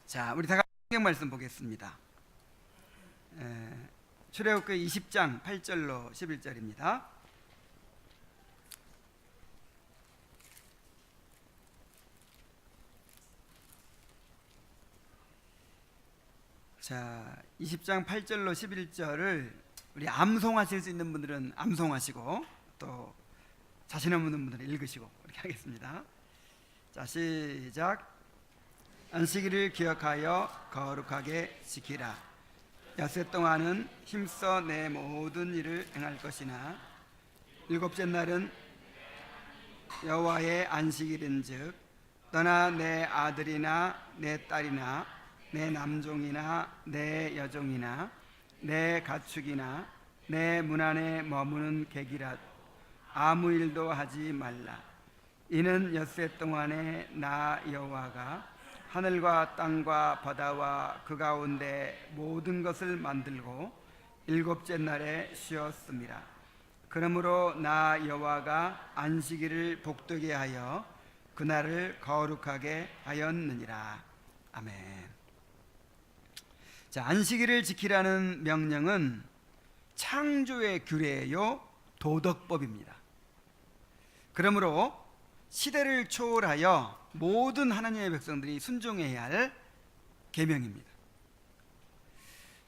자, 우리 다 같이 성경 말씀 보겠습니다. 출애굽기 20장 8절로 11절입니다. 자, 20장 8절로 11절을 우리 암송하실 수 있는 분들은 암송하시고 또 자신 없는 분들은 읽으시고 이렇게 하겠습니다. 자, 시작. 안식일을 기억하여 거룩하게 지키라. 엿새 동안은 힘써 내 모든 일을 행할 것이나 일곱째 날은 여호와의 안식일인즉 너나 내 아들이나 내 딸이나 내 남종이나 내 여종이나 내 가축이나 내 문 안에 머무는 객이라 아무 일도 하지 말라. 이는 엿새 동안에 나 여호와가 하늘과 땅과 바다와 그 가운데 모든 것을 만들고 일곱째 날에 쉬었습니다. 그러므로 나 여호와가 안식일을 복되게 하여 그날을 거룩하게 하였느니라. 아멘. 자, 안식일을 지키라는 명령은 창조의 규례요 도덕법입니다. 그러므로 시대를 초월하여 모든 하나님의 백성들이 순종해야 할 계명입니다.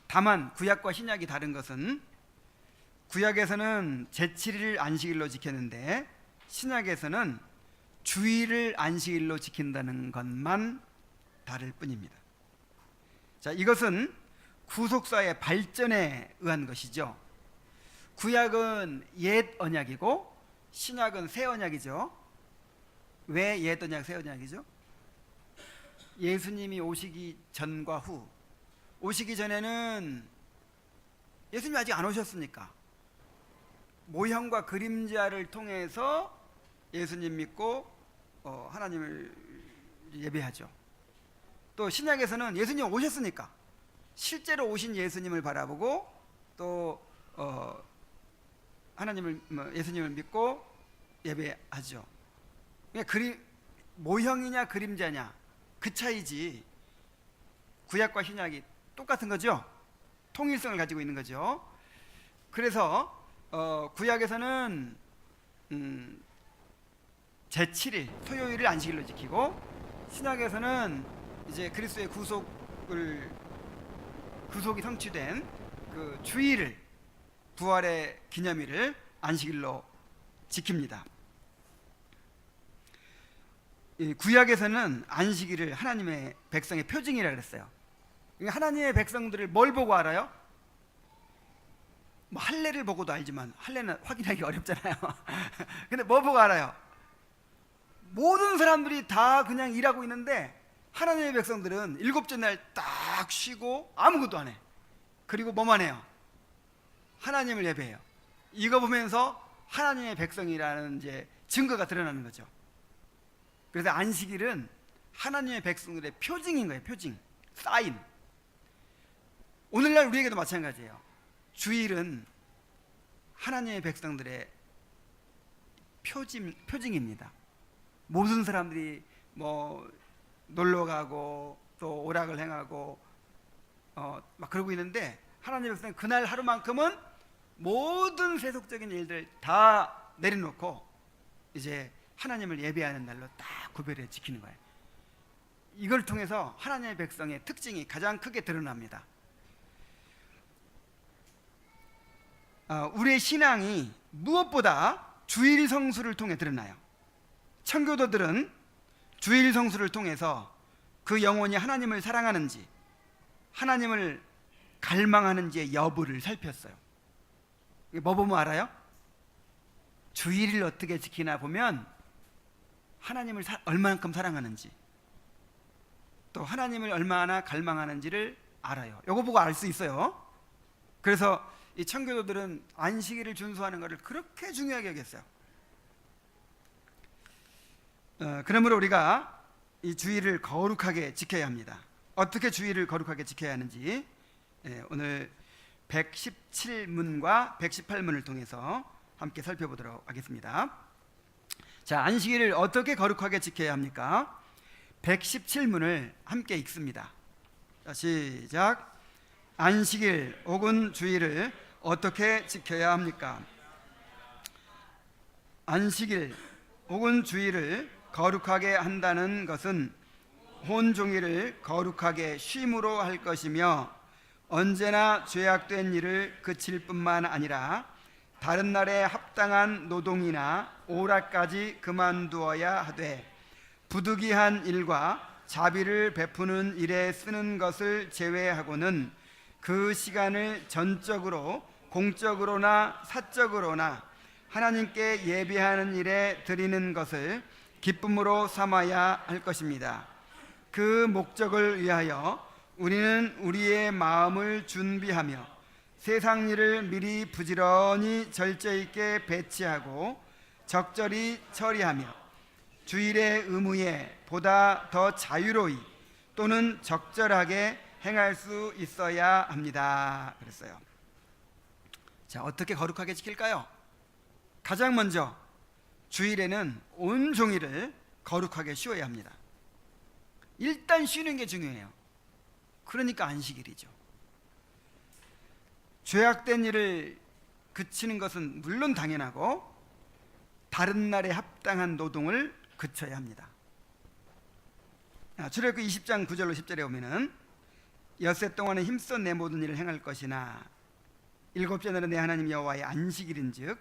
다만 구약과 신약이 다른 것은 구약에서는 제7일 안식일로 지켰는데 신약에서는 주일을 안식일로 지킨다는 것만 다를 뿐입니다. 자, 이것은 구속사의 발전에 의한 것이죠. 구약은 옛 언약이고 신약은 새 언약이죠. 왜 옛 언약 새 언약이죠? 예수님이 오시기 전과 후, 오시기 전에는 예수님이 아직 안 오셨으니까 모형과 그림자를 통해서 예수님 믿고 하나님을 예배하죠. 또 신약에서는 예수님 오셨으니까 실제로 오신 예수님을 바라보고 또 하나님을 예수님을 믿고 예배하죠. 모형이냐 그림자냐 그 차이지 구약과 신약이 똑같은 거죠. 통일성을 가지고 있는 거죠. 그래서 구약에서는 제7일 토요일을 안식일로 지키고 신약에서는 이제 그리스도의 구속이 성취된 그 주일을 부활의 기념일을 안식일로 지킵니다. 구약에서는 안식일을 하나님의 백성의 표징이라 그랬어요. 하나님의 백성들을 뭘 보고 알아요? 뭐 할례를 보고도 알지만 할례는 확인하기 어렵잖아요. 근데 뭐 보고 알아요? 모든 사람들이 다 그냥 일하고 있는데 하나님의 백성들은 일곱째 날 딱 쉬고 아무것도 안 해. 그리고 뭐만 해요? 하나님을 예배해요. 이거 보면서 하나님의 백성이라는 이제 증거가 드러나는 거죠. 그래서 안식일은 하나님의 백성들의 표징인 거예요. 표징, 사인. 오늘날 우리에게도 마찬가지예요. 주일은 하나님의 백성들의 표징입니다. 모든 사람들이 뭐 놀러 가고 또 오락을 행하고 막 그러고 있는데 하나님의 백성은 그날 하루만큼은 모든 세속적인 일들 다 내려놓고 이제 하나님을 예배하는 날로 딱 구별해 지키는 거예요. 이걸 통해서 하나님의 백성의 특징이 가장 크게 드러납니다. 우리의 신앙이 무엇보다 주일 성수를 통해 드러나요. 청교도들은 주일 성수를 통해서 그 영혼이 하나님을 사랑하는지 하나님을 갈망하는지의 여부를 살폈어요. 뭐 보면 알아요? 주일을 어떻게 지키나 보면 하나님을 얼마만큼 사랑하는지 또 하나님을 얼마나 갈망하는지를 알아요. 이거 보고 알 수 있어요. 그래서 이 청교도들은 안식일을 준수하는 것을 그렇게 중요하게 여겼어요. 그러므로 우리가 이 주일을 거룩하게 지켜야 합니다. 어떻게 주일을 거룩하게 지켜야 하는지 오늘 117문과 118문을 통해서 함께 살펴보도록 하겠습니다. 자, 안식일을 어떻게 거룩하게 지켜야 합니까? 117문을 함께 읽습니다. 자, 시작. 안식일 혹은 주일을 어떻게 지켜야 합니까? 안식일 혹은 주일을 거룩하게 한다는 것은 온종일을 거룩하게 쉼으로 할 것이며 언제나 죄악된 일을 그칠 뿐만 아니라 다른 날에 합당한 노동이나 오락까지 그만두어야 하되 부득이한 일과 자비를 베푸는 일에 쓰는 것을 제외하고는 그 시간을 전적으로 공적으로나 사적으로나 하나님께 예배하는 일에 드리는 것을 기쁨으로 삼아야 할 것입니다. 그 목적을 위하여 우리는 우리의 마음을 준비하며 세상 일을 미리 부지런히 절제 있게 배치하고 적절히 처리하며 주일의 의무에 보다 더 자유로이 또는 적절하게 행할 수 있어야 합니다. 그랬어요. 자, 어떻게 거룩하게 지킬까요? 가장 먼저 주일에는 온종일을 거룩하게 쉬어야 합니다. 일단 쉬는 게 중요해요. 그러니까 안식일이죠. 죄악된 일을 그치는 것은 물론 당연하고 다른 날에 합당한 노동을 그쳐야 합니다. 출애굽기 20장 9절로 10절에 보면은 엿새 동안에 힘써 내 모든 일을 행할 것이나 일곱째 날은 내 하나님 여호와의 안식일인즉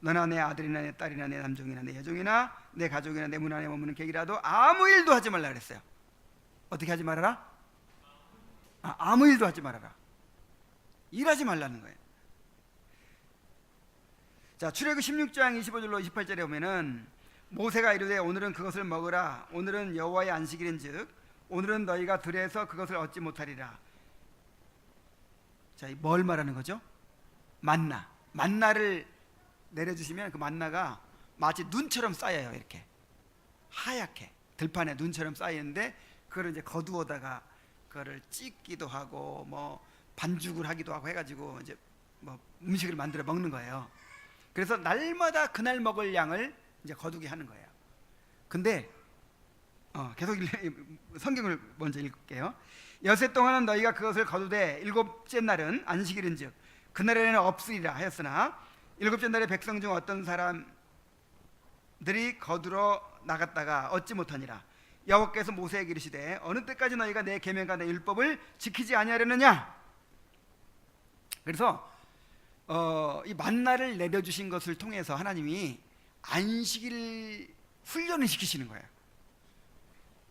너나 내 아들이나 내 딸이나 내 남종이나 내 여종이나 내 가족이나 내 문 안에 머무는 객이라도 아무 일도 하지 말라 그랬어요. 어떻게 하지 말아라? 아무 일도 하지 말아라. 일하지 말라는 거예요. 자, 출애굽 16장 25절로 28절에 보면은 모세가 이르되 오늘은 그것을 먹으라. 오늘은 여호와의 안식일인즉 오늘은 너희가 들에서 그것을 얻지 못하리라. 자, 뭘 말하는 거죠? 만나를 내려주시면 그 만나가 마치 눈처럼 쌓여요. 이렇게 하얗게 들판에 눈처럼 쌓이는데 그걸 이제 거두어다가 그거를 찢기도 하고 뭐 반죽을 하기도 하고 해가지고 이제 뭐 음식을 만들어 먹는 거예요. 그래서 날마다 그날 먹을 양을 이제 거두게 하는 거예요. 근데 계속 성경을 먼저 읽을게요. 엿새 동안은 너희가 그것을 거두되 일곱째 날은 안식일인즉 그날에는 없으리라 하였으나 일곱째 날에 백성 중 어떤 사람들이 거두러 나갔다가 얻지 못하니라. 여호와께서 모세에게 이르시되 어느 때까지 너희가 내 계명과 내 율법을 지키지 아니하려느냐. 그래서 이 만나를 내려주신 것을 통해서 하나님이 안식일 훈련을 시키시는 거예요.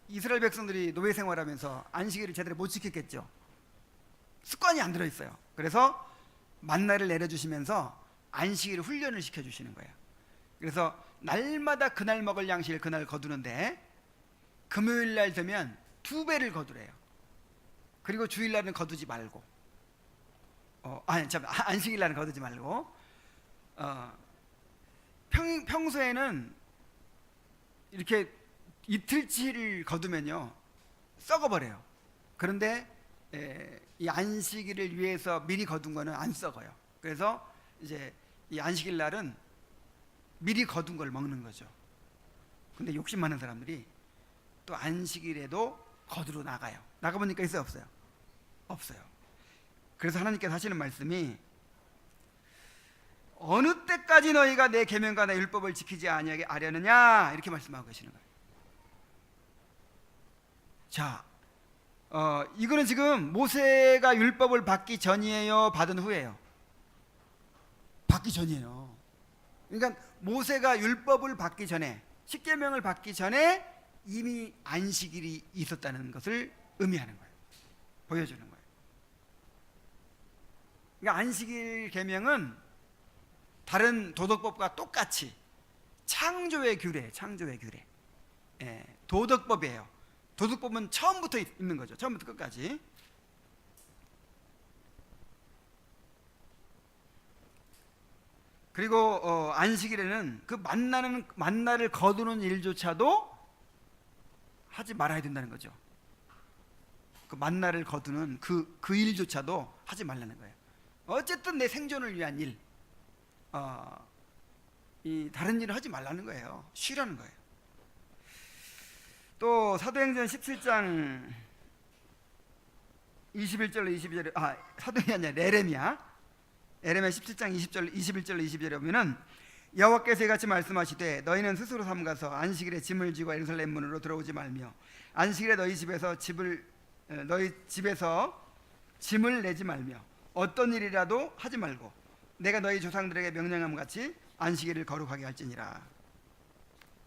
이스라엘 백성들이 노예 생활하면서 안식일을 제대로 못 지켰겠죠. 습관이 안 들어있어요. 그래서 만나를 내려주시면서 안식일 훈련을 시켜주시는 거예요. 그래서 날마다 그날 먹을 양식을 그날 거두는데 금요일 날 되면 2배를 거두래요. 그리고 주일 날은 거두지 말고 안식일 날은 거두지 말고 평소에는 이렇게 이틀치를 거두면요 썩어버려요. 그런데 이 안식일을 위해서 미리 거둔 거는 안 썩어요. 그래서 이제 이 안식일 날은 미리 거둔 걸 먹는 거죠. 근데 욕심 많은 사람들이 또 안식일에도 거두러 나가요. 나가보니까 있어요 없어요? 없어요. 그래서 하나님께서 하시는 말씀이 어느 때까지 너희가 내 계명과 내 율법을 지키지 아니하려느냐 이렇게 말씀하고 계시는 거예요. 자, 이거는 지금 모세가 율법을 받기 전이에요, 받은 후예요? 받기 전이에요. 그러니까 모세가 율법을 받기 전에, 십계명을 받기 전에 이미 안식일이 있었다는 것을 의미하는 거예요. 보여주는 거예요. 그러니까 안식일 계명은 다른 도덕법과 똑같이 창조의 규례, 도덕법이에요. 도덕법은 처음부터 있는 거죠. 처음부터 끝까지. 그리고 안식일에는 그 만나를 거두는 일조차도 하지 말아야 된다는 거죠. 그 만나를 거두는 그 일조차도 하지 말라는 거예요. 어쨌든 내 생존을 위한 일, 이 다른 일을 하지 말라는 거예요. 쉬라는 거예요. 또 사도행전 17장 21절로 22절에 사도행이 아니라 에레미야 17장 20절 21절로 22절에 보면은 여호와께서 이같이 말씀하시되 너희는 스스로 삼가서 안식일에 짐을 지고 예루살렘 문으로 들어오지 말며 안식일에 너희 집에서 짐을 내지 말며 어떤 일이라도 하지 말고 내가 너희 조상들에게 명령함 같이 안식일을 거룩하게 할지니라.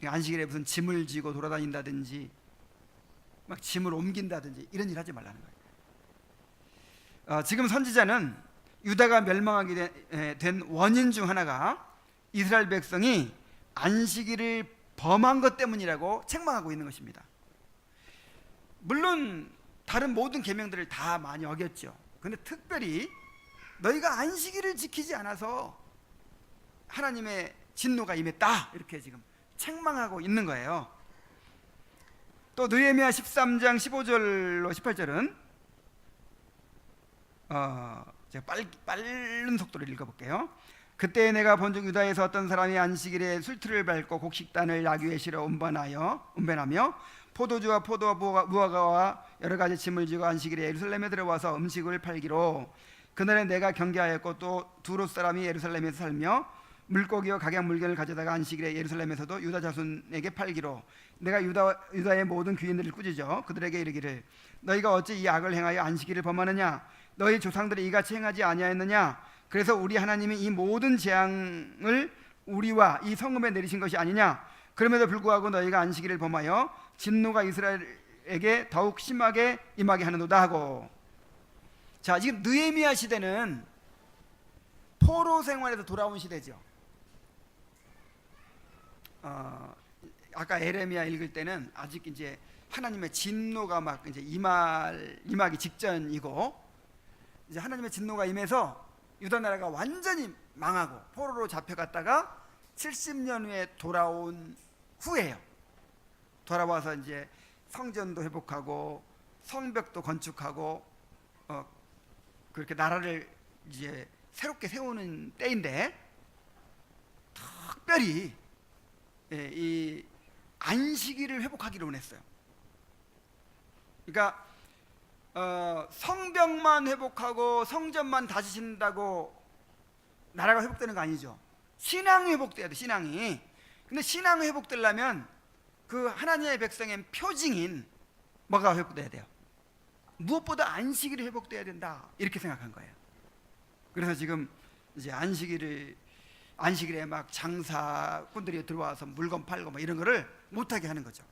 안식일에 무슨 짐을 지고 돌아다닌다든지 막 짐을 옮긴다든지 이런 일 하지 말라는 거예요. 지금 선지자는 유다가 멸망하게 된 원인 중 하나가 이스라엘 백성이 안식일을 범한 것 때문이라고 책망하고 있는 것입니다. 물론 다른 모든 계명들을 다 많이 어겼죠. 그런데 특별히 너희가 안식일을 지키지 않아서 하나님의 진노가 임했다 이렇게 지금 책망하고 있는 거예요. 또 느헤미야 13장 15절로 18절은 제가 빠른 속도로 읽어볼게요. 그때 내가 본즉 유다에서 어떤 사람이 안식일에 술틀을 밟고 곡식단을 나귀에 실어 운반하며 포도주와 무화과와 여러 가지 짐을 지고 안식일에 예루살렘에 들어와서 음식을 팔기로 그날에 내가 경계하였고 또 두롯 사람이 예루살렘에서 살며 물고기와 각양 물건을 가져다가 안식일에 예루살렘에서도 유다 자손에게 팔기로 내가 유다의 모든 귀인들을 꾸짖어 그들에게 이르기를 너희가 어찌 이 악을 행하여 안식일을 범하느냐 너희 조상들이 이같이 행하지 아니하였느냐 그래서 우리 하나님이 이 모든 재앙을 우리와 이 성읍에 내리신 것이 아니냐 그럼에도 불구하고 너희가 안식일을 범하여 진노가 이스라엘에게 더욱 심하게 임하게 하는도다 하고. 자, 지금 느헤미야 시대는 포로 생활에서 돌아온 시대죠. 아까 에레미야 읽을 때는 아직 이제 하나님의 진노가 막 이제 임하기 직전이고 이제 하나님의 진노가 임해서 유다 나라가 완전히 망하고 포로로 잡혀갔다가 70년 후에 돌아온 후예요. 돌아와서 이제 성전도 회복하고 성벽도 건축하고 그렇게 나라를 이제 새롭게 세우는 때인데 특별히 이 안식일을 회복하기로 원했어요. 그러니까 성벽만 회복하고 성전만 다시 짓는다고 나라가 회복되는 거 아니죠. 신앙이 회복돼야 돼. 신앙이. 근데 신앙이 회복되려면 그 하나님의 백성의 표징인 뭐가 회복돼야 돼요? 무엇보다 안식일이 회복돼야 된다 이렇게 생각한 거예요. 그래서 지금 이제 안식일에 막 장사꾼들이 들어와서 물건 팔고 뭐 이런 거를 못하게 하는 거죠.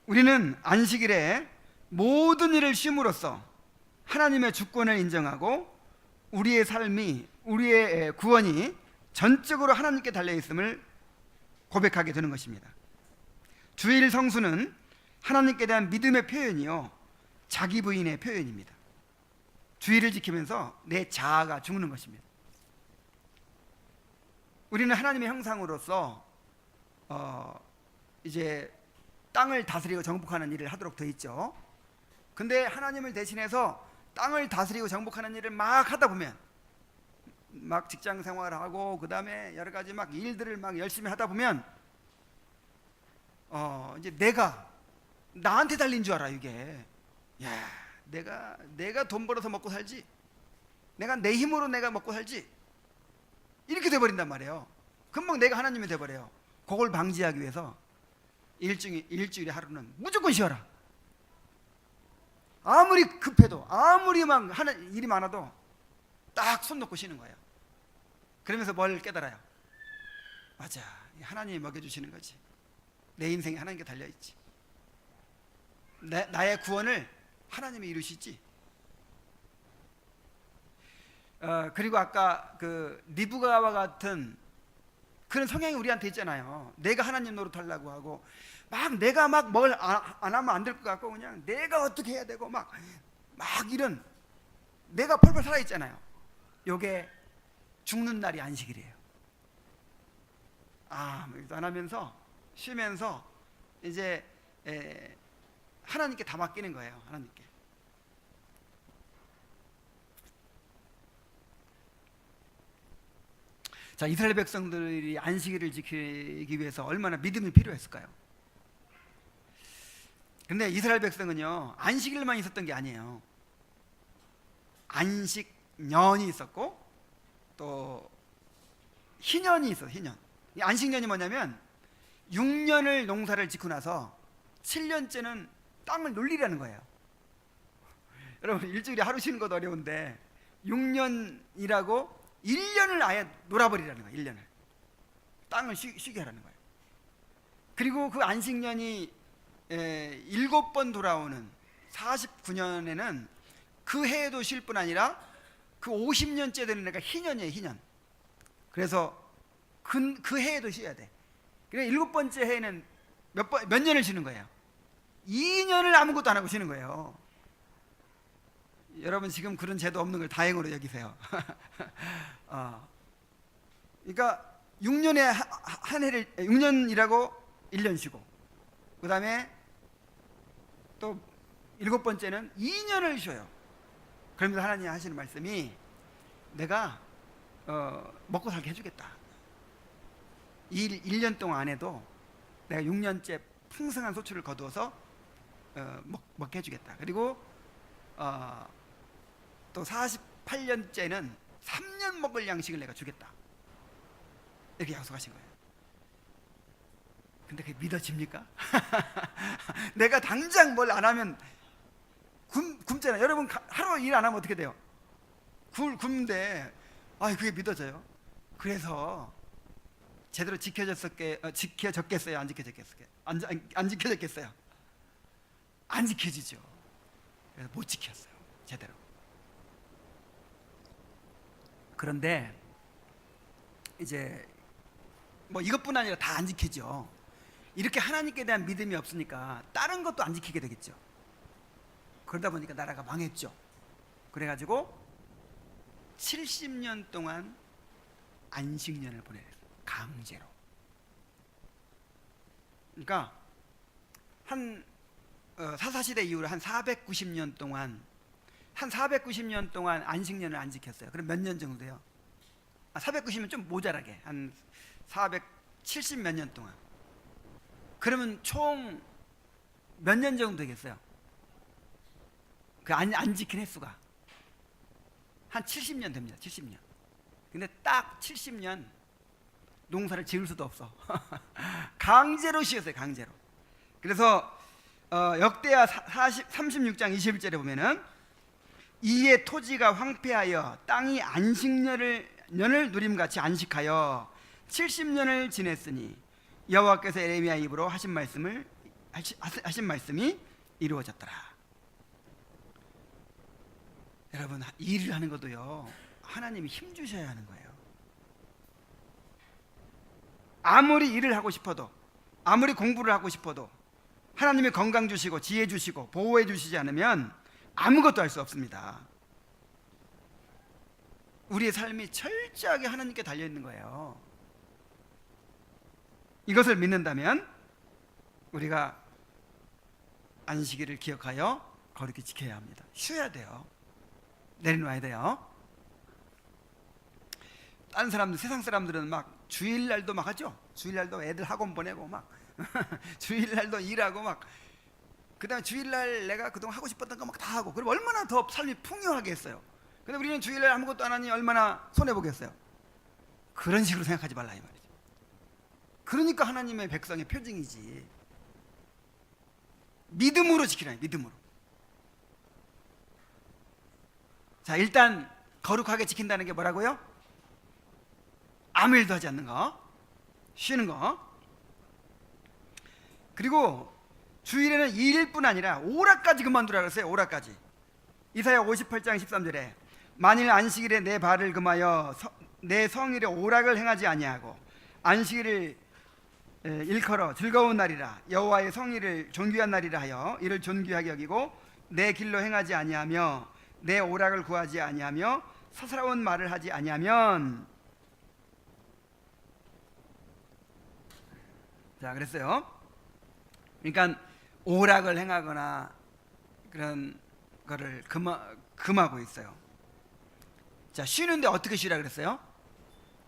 우리는 안식일에 모든 일을 쉼으로써 하나님의 주권을 인정하고 우리의 삶이 우리의 구원이 전적으로 하나님께 달려 있음을 고백하게 되는 것입니다. 주일 성수는 하나님께 대한 믿음의 표현이요 자기 부인의 표현입니다. 주일을 지키면서 내 자아가 죽는 것입니다. 우리는 하나님의 형상으로서 이제 땅을 다스리고 정복하는 일을 하도록 되어 있죠. 근데 하나님을 대신해서 땅을 다스리고 정복하는 일을 막 하다 보면 막 직장 생활하고 그 다음에 여러 가지 막 일들을 막 열심히 하다 보면 이제 내가 나한테 달린 줄 알아. 이게 야 내가 돈 벌어서 먹고 살지, 내가 내 힘으로 내가 먹고 살지 이렇게 돼버린단 말이에요. 금방 내가 하나님이 돼버려요. 그걸 방지하기 위해서 일주일에 하루는 무조건 쉬어라. 아무리 급해도 아무리 막 일이 많아도 딱 손 놓고 쉬는 거예요. 그러면서 뭘 깨달아요? 맞아, 하나님이 먹여주시는 거지. 내 인생이 하나님께 달려있지. 나의 구원을 하나님이 이루시지. 그리고 아까 그 리브가와 같은 그런 성향이 우리한테 있잖아요. 내가 하나님 노릇하려고 하고 막 내가 막 뭘 안 하면 안 될 것 같고 그냥 내가 어떻게 해야 되고 막 이런 내가 펄펄 살아있잖아요. 요게 죽는 날이 안식일이에요. 일도 안 하면서 쉬면서 이제 하나님께 다 맡기는 거예요. 하나님께. 자, 이스라엘 백성들이 안식일을 지키기 위해서 얼마나 믿음이 필요했을까요? 근데 이스라엘 백성은요, 안식일만 있었던 게 아니에요. 안식년이 있었고 또 희년이 있어. 희년. 이 안식년이 뭐냐면 6년을 농사를 짓고 나서 7년째는 땅을 놀리라는 거예요. 여러분, 일주일에 하루 쉬는 것도 어려운데 6년이라고 1년을 아예 놀아버리라는 거예요. 1년을 땅을 쉬게 하라는 거예요. 그리고 그 안식년이 7번 돌아오는 49년에는 그 해에도 쉴 뿐 아니라 그 50년째 되는 애가 희년이에요. 희년. 그래서 그 해에도 쉬어야 돼. 그러니까 7번째 해에는 몇 년을 쉬는 거예요? 2년을 아무것도 안 하고 쉬는 거예요. 여러분, 지금 그런 제도 없는 걸 다행으로 여기세요. 그러니까 6년에 한 해를 6년이라고 1년 쉬고, 그 다음에 또 7번째는 2년을 쉬어요. 그러면서 하나님 하시는 말씀이, 내가 먹고 살게 해주겠다. 1년 동안 안 해도 내가 6년째 풍성한 소출을 거두어서 먹게 해주겠다. 그리고 또 48년째는 3년 먹을 양식을 내가 주겠다. 이렇게 약속하신 거예요. 근데 그게 믿어집니까? 내가 당장 뭘 안 하면 굶잖아요. 여러분, 하루 일 안 하면 어떻게 돼요? 굶는데 그게 믿어져요? 그래서 제대로 지켜졌겠어요? 안 지켜졌겠어요? 안 지켜졌겠어요? 안 지켜지죠. 그래서 못 지켰어요, 제대로. 그런데 이제 뭐 이것뿐 아니라 다 안 지키죠. 이렇게 하나님께 대한 믿음이 없으니까 다른 것도 안 지키게 되겠죠. 그러다 보니까 나라가 망했죠. 그래가지고 70년 동안 안식년을 보내요. 강제로. 그러니까 한 사사시대 이후로 한 490년 동안 안식년을 안 지켰어요. 그럼 몇 년 정도 돼요? 490년 좀 모자라게 한 470 몇 년 동안. 그러면 총 몇 년 정도 되겠어요? 그 안 지킨 횟수가 한 70년 됩니다. 70년. 근데 딱 70년 농사를 지을 수도 없어. 강제로 씌웠어요. 강제로. 그래서 역대하 36장 21절에 보면은, 이에 토지가 황폐하여 땅이 안식년을 누림같이 안식하여 70년을 지냈으니 여호와께서 에레미야 입으로 하신 말씀이 이루어졌더라. 여러분, 일을 하는 것도요, 하나님이 힘 주셔야 하는 거예요. 아무리 일을 하고 싶어도, 아무리 공부를 하고 싶어도 하나님이 건강 주시고 지혜 주시고 보호해 주시지 않으면 아무것도 할 수 없습니다. 우리의 삶이 철저하게 하나님께 달려 있는 거예요. 이것을 믿는다면 우리가 안식일을 기억하여 거룩히 지켜야 합니다. 쉬어야 돼요. 내려놔야 돼요. 다른 사람들, 세상 사람들은 막 주일날도 막 하죠. 주일날도 애들 학원 보내고 막 주일날도 일하고 막, 그 다음에 주일날 내가 그동안 하고 싶었던 거 막 다 하고, 그럼 얼마나 더 삶이 풍요하게 했어요. 근데 우리는 주일날 아무것도 안 하니 얼마나 손해보겠어요. 그런 식으로 생각하지 말라 이 말이죠. 그러니까 하나님의 백성의 표징이지. 믿음으로 지키라. 믿음으로. 자, 일단 거룩하게 지킨다는 게 뭐라고요? 아무 일도 하지 않는 거, 쉬는 거. 그리고 주일에는 2일뿐 아니라 오라까지 그만두라 그랬어요. 오라까지. 이사야 58장 13절에 만일 안식일에 내 발을 금하여 내 성일에 오락을 행하지 아니하고 안식일을 일컬어 즐거운 날이라 여호와의 성일을 존귀한 날이라 하여 이를 존귀하게 여기고 내 길로 행하지 아니하며 내 오락을 구하지 아니하며 사사로운 말을 하지 아니하면, 자, 그랬어요. 그러니까 오락을 행하거나 그런 거를 금하고 있어요. 자, 쉬는데 어떻게 쉬라 그랬어요?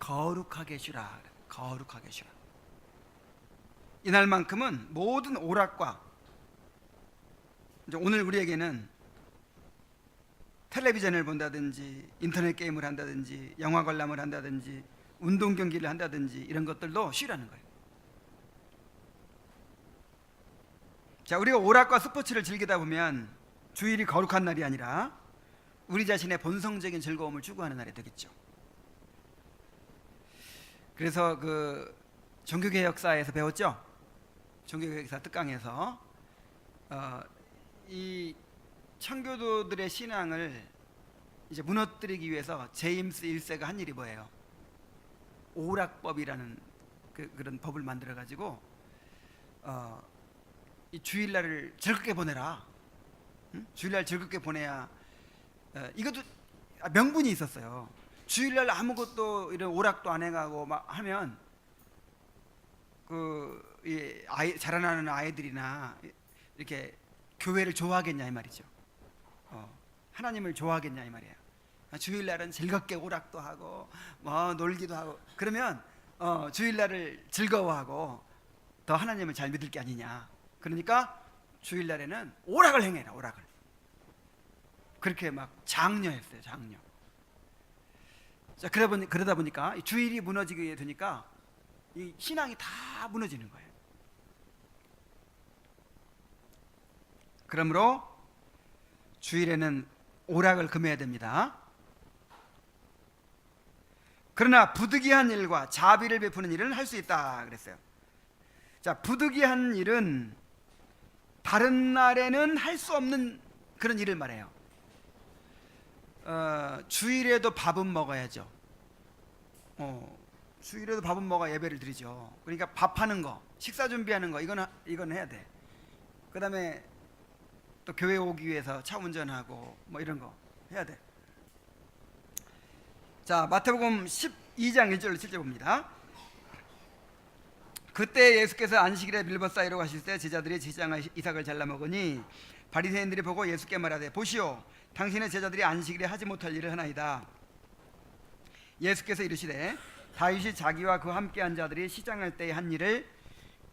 거룩하게 쉬라. 거룩하게 쉬라. 이날만큼은 모든 오락과, 이제 오늘 우리에게는 텔레비전을 본다든지 인터넷 게임을 한다든지 영화 관람을 한다든지 운동 경기를 한다든지 이런 것들도 쉬라는 거예요. 자, 우리가 오락과 스포츠를 즐기다 보면 주일이 거룩한 날이 아니라 우리 자신의 본성적인 즐거움을 추구하는 날이 되겠죠. 그래서 그 종교개혁사에서 배웠죠. 종교개혁사 특강에서 이 청교도들의 신앙을 이제 무너뜨리기 위해서 제임스 1세가 한 일이 뭐예요? 오락법이라는 그런 법을 만들어 가지고 이 주일날을 즐겁게 보내라. 응? 주일날 즐겁게 보내야 이것도 명분이 있었어요. 주일날 아무것도 이런 오락도 안 해가고 막 하면 자라나는 아이들이나 이렇게 교회를 좋아하겠냐 이 말이죠. 하나님을 좋아하겠냐 이 말이에요. 주일날은 즐겁게 오락도 하고 뭐 놀기도 하고 그러면 주일날을 즐거워하고 더 하나님을 잘 믿을 게 아니냐. 그러니까 주일날에는 오락을 행해라. 오락을 그렇게 막 장려했어요. 장려. 자, 그러다 보니까 주일이 무너지게 되니까 이 신앙이 다 무너지는 거예요. 그러므로 주일에는 오락을 금해야 됩니다. 그러나 부득이한 일과 자비를 베푸는 일은 할 수 있다 그랬어요. 자, 부득이한 일은 다른 날에는 할 수 없는 그런 일을 말해요. 주일에도 밥은 먹어야죠. 주일에도 밥은 먹어 예배를 드리죠. 그러니까 밥하는 거, 식사 준비하는 거 이건 해야 돼. 그 다음에 또 교회 오기 위해서 차 운전하고 뭐 이런 거 해야 돼. 자, 마태복음 12장 1절로 7절 봅니다. 그때 예수께서 안식일에 밀밭 사이로 가실 때 제자들이 지장한 이삭을 잘라 먹으니 바리새인들이 보고 예수께 말하되 보시오 당신의 제자들이 안식일에 하지 못할 일을 하나이다. 예수께서 이르시되 다윗이 자기와 그와 함께한 자들이 시장할 때의 한 일을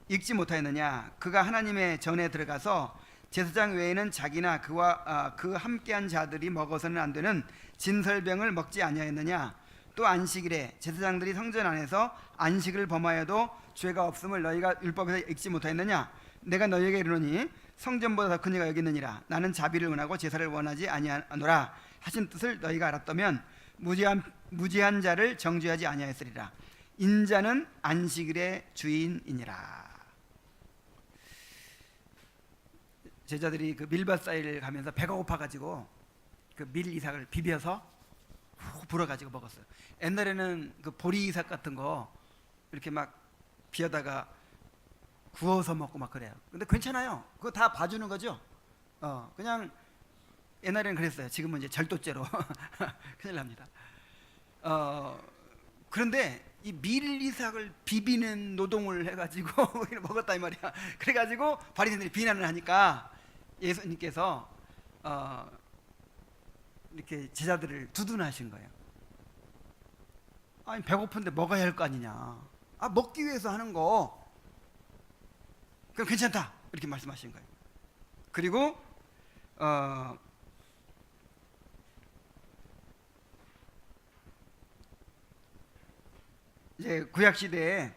읽지 못하였느냐. 그가 하나님의 전에 들어가서 제사장 외에는 자기나 그와 그 함께한 자들이 먹어서는 안 되는 진설병을 먹지 아니하였느냐. 또 안식일에 제사장들이 성전 안에서 안식을 범하여도 죄가 없음을 너희가 율법에서 읽지 못하였느냐. 내가 너희에게 이르노니 성전보다 더 큰 이가 여기 있느니라. 나는 자비를 원하고 제사를 원하지 아니하노라 하신 뜻을 너희가 알았다면 무지한 자를 정죄하지 아니하였으리라. 인자는 안식일의 주인이니라. 제자들이 그 밀밭 사이를 가면서 배가 고파가지고 그 밀 이삭을 비벼서 후 불어가지고 먹었어요. 옛날에는 그 보리 이삭 같은 거 이렇게 막 비어다가 구워서 먹고 막 그래요. 근데 괜찮아요. 그거 다 봐주는 거죠. 그냥 옛날에는 그랬어요. 지금은 이제 절도죄로 큰일 납니다. 그런데 이 밀 이삭을 비비는 노동을 해가지고 먹었다 이 말이야. 그래가지고 바리새인들이 비난을 하니까 예수님께서 이렇게 제자들을 두둔하신 거예요. 아니 배고픈데 먹어야 할 거 아니냐. 먹기 위해서 하는 거 그럼 괜찮다 이렇게 말씀하신 거예요. 그리고 이제 구약 시대에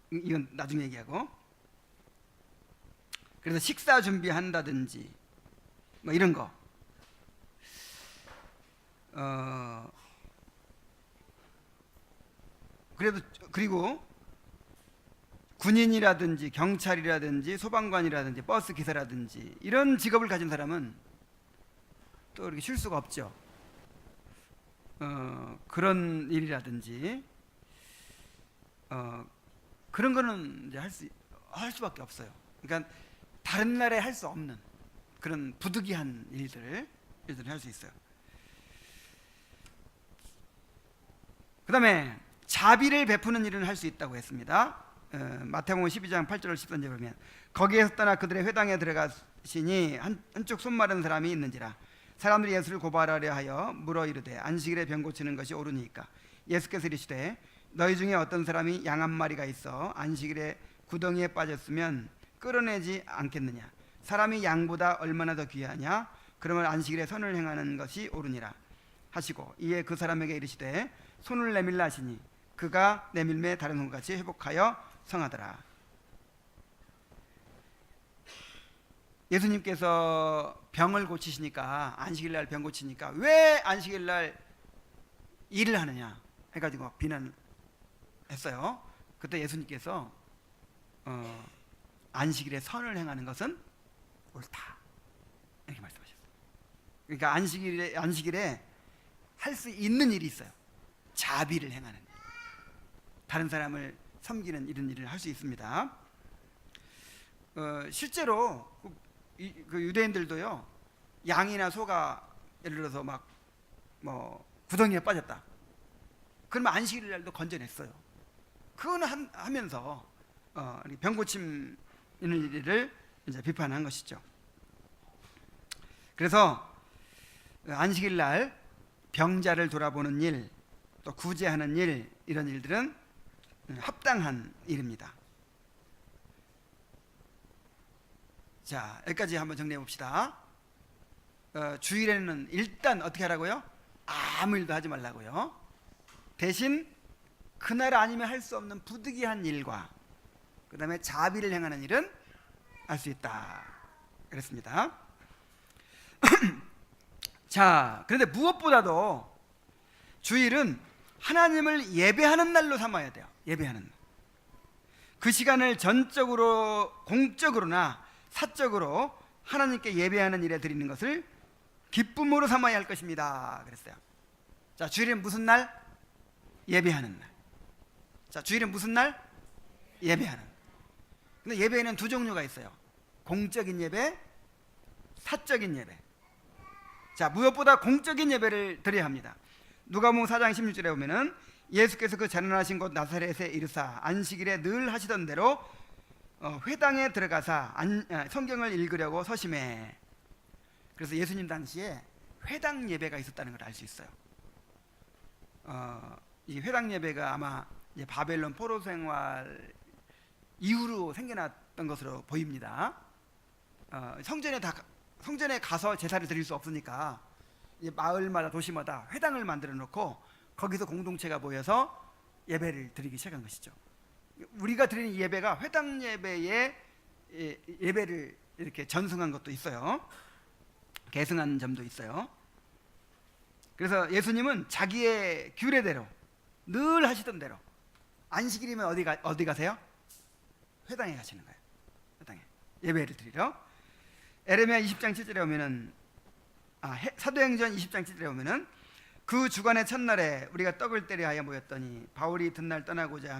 이건 나중에 얘기하고, 그래서 식사 준비한다든지 뭐 이런 거. 그리고 군인이라든지 경찰이라든지 소방관이라든지 버스 기사라든지 이런 직업을 가진 사람은 또 이렇게 쉴 수가 없죠. 그런 일이라든지 그런 거는 이제 할 수밖에 없어요. 그러니까 다른 날에 할 수 없는 그런 부득이한 일들을 할 수 있어요. 그 다음에 자비를 베푸는 일은 할 수 있다고 했습니다. 마태복음 12장 8절 10절에 보면 거기에서 떠나 그들의 회당에 들어가시니 한쪽 손 마른 사람이 있는지라 사람들이 예수를 고발하려 하여 물어 이르되 안식일에 병 고치는 것이 옳으니까. 예수께서 이르시되 너희 중에 어떤 사람이 양 한 마리가 있어 안식일에 구덩이에 빠졌으면 끌어내지 않겠느냐. 사람이 양보다 얼마나 더 귀하냐. 그러면 안식일에 선을 행하는 것이 옳으니라 하시고 이에 그 사람에게 이르시되 손을 내밀라 하시니 그가 내밀매 다른 손같이 회복하여 성하더라. 예수님께서 병을 고치시니까, 안식일날 병 고치니까 왜 안식일날 일을 하느냐 해가지고 비난했어요. 그때 예수님께서 안식일에 선을 행하는 것은 옳다 이렇게 말씀하셨어요. 그러니까 안식일에 할 수 있는 일이 있어요. 자비를 행하는 일, 다른 사람을 섬기는 이런 일을 할 수 있습니다. 실제로 그 유대인들도요, 양이나 소가 예를 들어서 막 뭐 구덩이에 빠졌다 그러면 안식일 날도 건져냈어요. 그거는 하면서 병 고침 있는 일을 이제 비판한 것이죠. 그래서 안식일 날 병자를 돌아보는 일, 또 구제하는 일, 이런 일들은 합당한 일입니다. 자, 여기까지 한번 정리해 봅시다. 주일에는 일단 어떻게 하라고요? 아무 일도 하지 말라고요. 대신 그날 아니면 할 수 없는 부득이한 일과 그 다음에 자비를 행하는 일은 할 수 있다 그랬습니다. 자, 그런데 무엇보다도 주일은 하나님을 예배하는 날로 삼아야 돼요. 예배하는 날. 그 시간을 전적으로 공적으로나 사적으로 하나님께 예배하는 일에 드리는 것을 기쁨으로 삼아야 할 것입니다 그랬어요. 자, 주일은 무슨 날? 예배하는 날. 자, 주일은 무슨 날? 예배하는. 근데 예배에는 두 종류가 있어요. 공적인 예배, 사적인 예배. 자, 무엇보다 공적인 예배를 드려야 합니다. 누가복음 4장 16절에 보면은 예수께서 그 자라나신 곳 나사렛에 이르사 안식일에 늘 하시던 대로 회당에 들어가사 성경을 읽으려고 서심해. 그래서 예수님 당시에 회당 예배가 있었다는 걸 알 수 있어요. 이 회당 예배가 아마 이제 바벨론 포로 생활 이후로 생겨났던 것으로 보입니다. 성전에 가서 제사를 드릴 수 없으니까 이제 마을마다 도시마다 회당을 만들어 놓고 거기서 공동체가 모여서 예배를 드리기 시작한 것이죠. 우리가 드리는 예배가 회당 예배의 예배를 이렇게 전승한 것도 있어요. 계승한 점도 있어요. 그래서 예수님은 자기의 규례대로 늘 하시던 대로 안식일이면 어디 가세요? 회당에 가시는 거예요. 회당에 예배를 드리러. 에레미야 20장 7절에 오면은 사도행전 20장 7절에 오면은 그 주간의 첫날에 우리가 떡을 때려 하여 모였더니 바울이 이튿날 떠나고자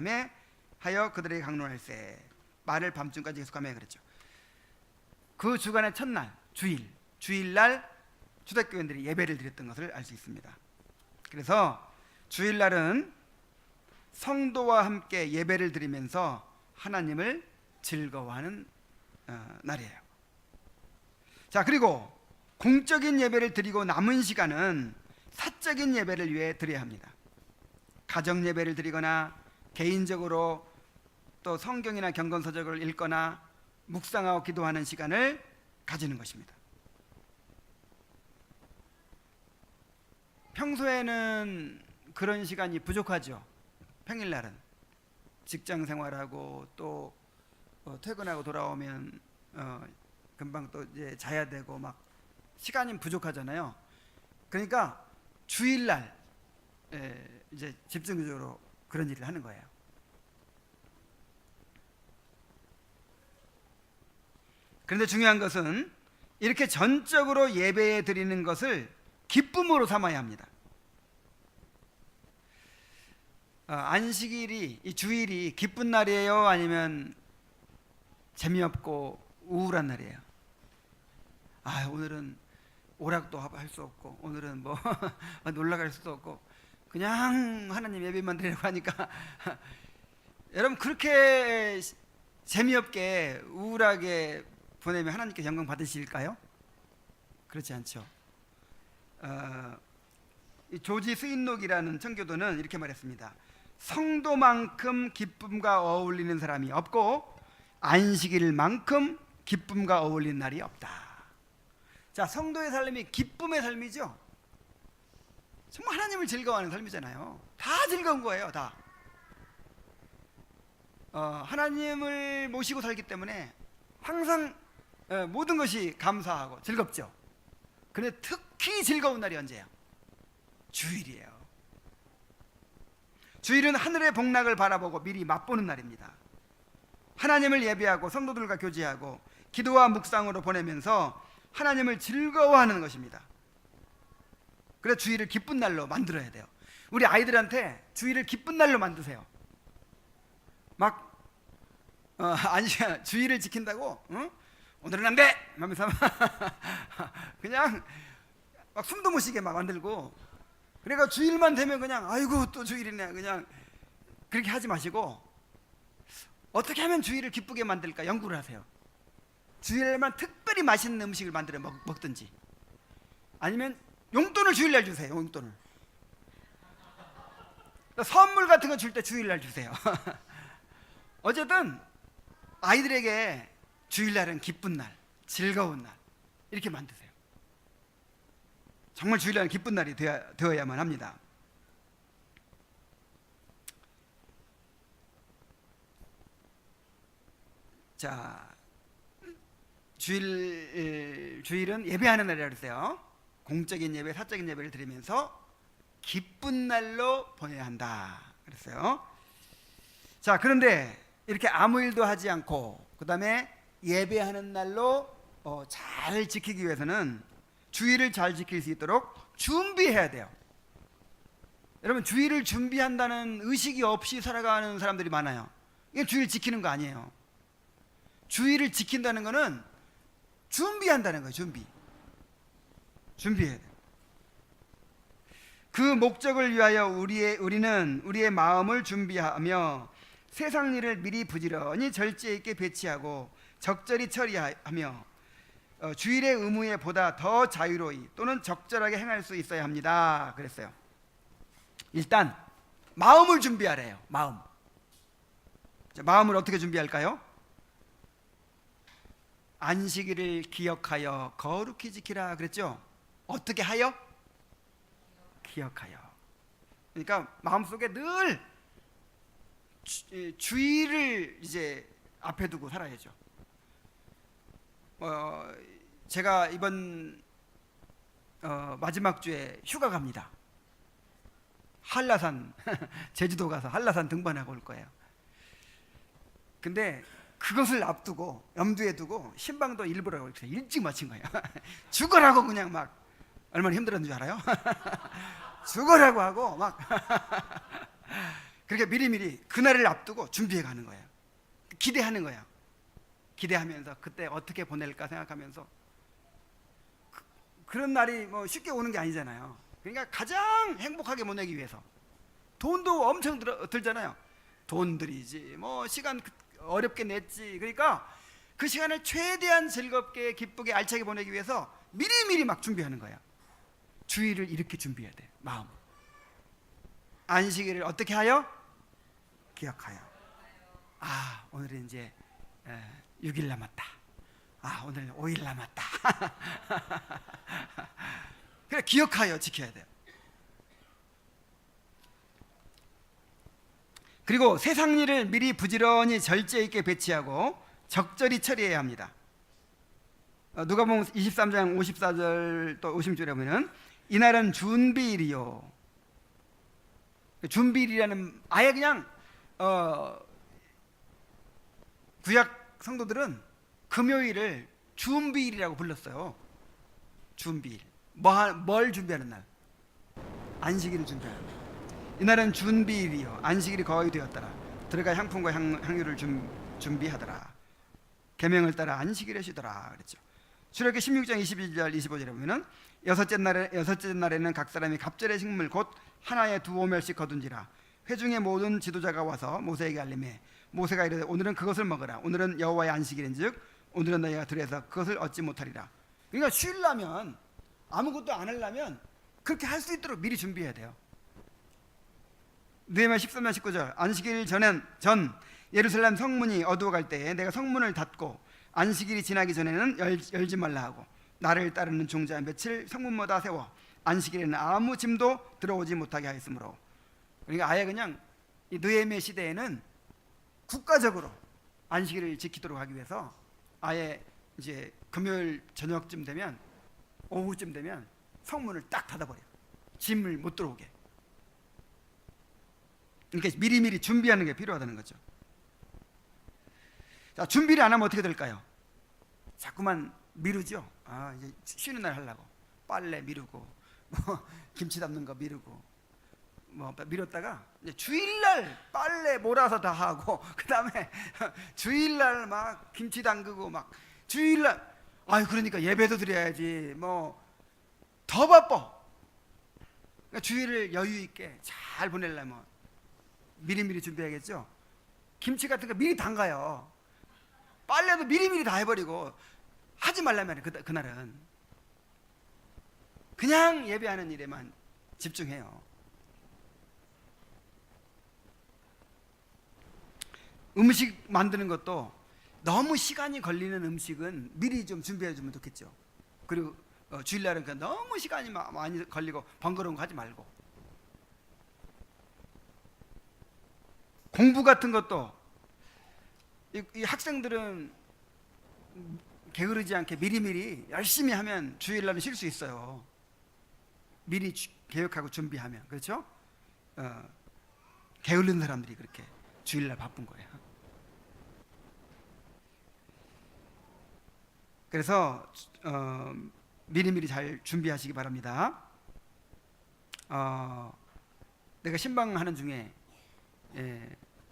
하여 그들에게 강론할세. 말을 밤중까지 계속하며 그랬죠. 그 주간의 첫날 주일날 초대교인들이 예배를 드렸던 것을 알 수 있습니다. 그래서 주일날은 성도와 함께 예배를 드리면서 하나님을 즐거워하는 날이에요. 자, 그리고 공적인 예배를 드리고 남은 시간은 사적인 예배를 위해 드려야 합니다. 가정 예배를 드리거나 개인적으로 또 성경이나 경건서적을 읽거나 묵상하고 기도하는 시간을 가지는 것입니다. 평소에는 그런 시간이 부족하죠. 평일날은 직장 생활하고 또 퇴근하고 돌아오면 금방 또 이제 자야 되고 막 시간이 부족하잖아요. 그러니까 주일날 이제 집중적으로 그런 일을 하는 거예요. 그런데 중요한 것은 이렇게 전적으로 예배에 드리는 것을 기쁨으로 삼아야 합니다. 안식일이, 이 주일이 기쁜 날이에요? 아니면 재미없고 우울한 날이에요? 오늘은 오락도 할 수 없고 오늘은 뭐 놀러 갈 수도 없고 그냥 하나님 예배만 드리려고 하니까 여러분 그렇게 재미없게 우울하게 보내면 하나님께 영광 받으실까요? 그렇지 않죠. 이 조지 스윈록이라는 청교도는 이렇게 말했습니다. 성도만큼 기쁨과 어울리는 사람이 없고 안식일만큼 기쁨과 어울리는 날이 없다. 자, 성도의 삶이 기쁨의 삶이죠. 정말 하나님을 즐거워하는 삶이잖아요. 다 즐거운 거예요, 다. 하나님을 모시고 살기 때문에 항상 모든 것이 감사하고 즐겁죠. 그런데 특히 즐거운 날이 언제예요? 주일이에요. 주일은 하늘의 복락을 바라보고 미리 맛보는 날입니다. 하나님을 예배하고 성도들과 교제하고 기도와 묵상으로 보내면서 하나님을 즐거워하는 것입니다. 그래서 주일을 기쁜 날로 만들어야 돼요. 우리 아이들한테 주일을 기쁜 날로 만드세요. 막 주일을 지킨다고 오늘은 안 돼! 하면서 그냥 막 숨도 못 쉬게 막 만들고, 그러니까 주일만 되면 그냥 아이고 또 주일이네, 그냥 그렇게 하지 마시고 어떻게 하면 주일을 기쁘게 만들까 연구를 하세요. 주일에만 특별히 맛있는 음식을 만들어 먹든지, 아니면 용돈을 주일날 주세요. 용돈을 선물 같은 거 줄 때 주일날 주세요. 어쨌든 아이들에게 주일날은 기쁜 날, 즐거운 날 이렇게 만드세요. 정말 주일날은 기쁜 날이 되어야만 합니다. 자, 주일은 예배하는 날이라고 그랬어요. 공적인 예배, 사적인 예배를 드리면서 기쁜 날로 보내야 한다 그랬어요. 자, 그런데 이렇게 아무 일도 하지 않고 그 다음에 예배하는 날로 잘 지키기 위해서는 주일을 잘 지킬 수 있도록 준비해야 돼요. 여러분, 주일을 준비한다는 의식이 없이 살아가는 사람들이 많아요. 이게 주일 지키는 거 아니에요. 주일을 지킨다는 거는 준비한다는 거예요. 준비해야 돼요. 그 목적을 위하여 우리는 우리의 마음을 준비하며 세상 일을 미리 부지런히 절제 있게 배치하고 적절히 처리하며 주일의 의무에 보다 더 자유로이 또는 적절하게 행할 수 있어야 합니다 그랬어요. 일단 마음을 준비하래요. 마음을 어떻게 준비할까요? 안식일을 기억하여 거룩히 지키라 그랬죠. 어떻게 하여? 기억하여. 그러니까 마음속에 늘 주일을 이제 앞에 두고 살아야죠. 제가 이번 마지막 주에 휴가 갑니다. 한라산 제주도 가서 한라산 등반하고 올 거예요. 근데 그것을 앞두고 염두에 두고 신방도 일부러 이렇게 일찍 마친 거예요. 죽으라고 그냥 막 얼마나 힘들었는 줄 알아요? 죽으라고 하고 막 그렇게 미리미리 그날을 앞두고 준비해 가는 거예요. 기대하는 거예요. 기대하면서 그때 어떻게 보낼까 생각하면서 그런 날이 뭐 쉽게 오는 게 아니잖아요. 그러니까 가장 행복하게 보내기 위해서 돈도 엄청 들잖아요. 돈 들이지 뭐 시간 어렵게 냈지. 그러니까 그 시간을 최대한 즐겁게 기쁘게 알차게 보내기 위해서 미리미리 막 준비하는 거야. 주일을 이렇게 준비해야 돼. 마음. 안식일을 어떻게 하여? 기억하여. 아, 오늘은 이제 6일 남았다. 아, 오늘 5일 남았다. 그래, 기억하여 지켜야 돼요. 그리고 세상 일을 미리 부지런히 절제 있게 배치하고 적절히 처리해야 합니다. 누가복음 23장 54절 또 50절에 보면은 이날은 준비일이요. 준비일이라는 아예 그냥 구약 성도들은 금요일을 준비일이라고 불렀어요. 준비일. 뭘 준비하는 날? 안식일을 준비하는 날. 이날은 준비일이요 안식일이 거의 되었더라. 들어가 향품과 향유를 준비하더라. 계명을 따라 안식일에 쉬더라 그랬죠. 출애굽기 16장 22절 25절에 보면은 여섯째 날에는 각 사람이 갑절의 식물 곧 하나에 2오멜씩 거둔지라. 회중의 모든 지도자가 와서 모세에게 알림해 모세가 이르되 오늘은 그것을 먹으라. 오늘은 여호와의 안식일인즉 오늘은 너희가 들에서 그것을 얻지 못하리라. 그러니까 쉬려면 아무것도 안 하려면 그렇게 할 수 있도록 미리 준비해야 돼요. 느헤미야 13장 19절 안식일 전 예루살렘 성문이 어두워갈 때에 내가 성문을 닫고 안식일이 지나기 전에는 열지 말라 하고 나를 따르는 종자 며칠 성문마다 세워 안식일에는 아무 짐도 들어오지 못하게 하였으므로. 그러니까 아예 그냥 이 느헤미야 시대에는 국가적으로 안식일을 지키도록 하기 위해서 아예 이제 금요일 저녁쯤 되면 오후쯤 되면 성문을 딱 닫아버려요. 짐을 못 들어오게. 그러니까 미리미리 준비하는 게 필요하다는 거죠. 자, 준비를 안 하면 어떻게 될까요? 자꾸만 미루죠. 아, 이제 쉬는 날 하려고 빨래 미루고 뭐 김치 담는 거 미루고 뭐 미뤘다가 이제 주일날 빨래 몰아서 다 하고 그 다음에 주일날 막 김치 담그고 막 주일날 아유 그러니까 예배도 드려야지 뭐 더 바빠. 그러니까 주일을 여유 있게 잘 보내려면 미리미리 준비해야겠죠. 김치 같은 거 미리 담가요. 빨래도 미리미리 다 해버리고 하지 말라면 그날은 그냥 예배하는 일에만 집중해요. 음식 만드는 것도 너무 시간이 걸리는 음식은 미리 좀 준비해 주면 좋겠죠. 그리고 주일날은 그냥 너무 시간이 많이 걸리고 번거로운 거 하지 말고. 공부 같은 것도 이 학생들은 게으르지 않게 미리미리 열심히 하면 주일날은 쉴 수 있어요. 미리 계획하고 준비하면. 그렇죠? 게으른 사람들이 그렇게 주일날 바쁜 거예요. 그래서 미리미리 잘 준비하시기 바랍니다. 내가 신방하는 중에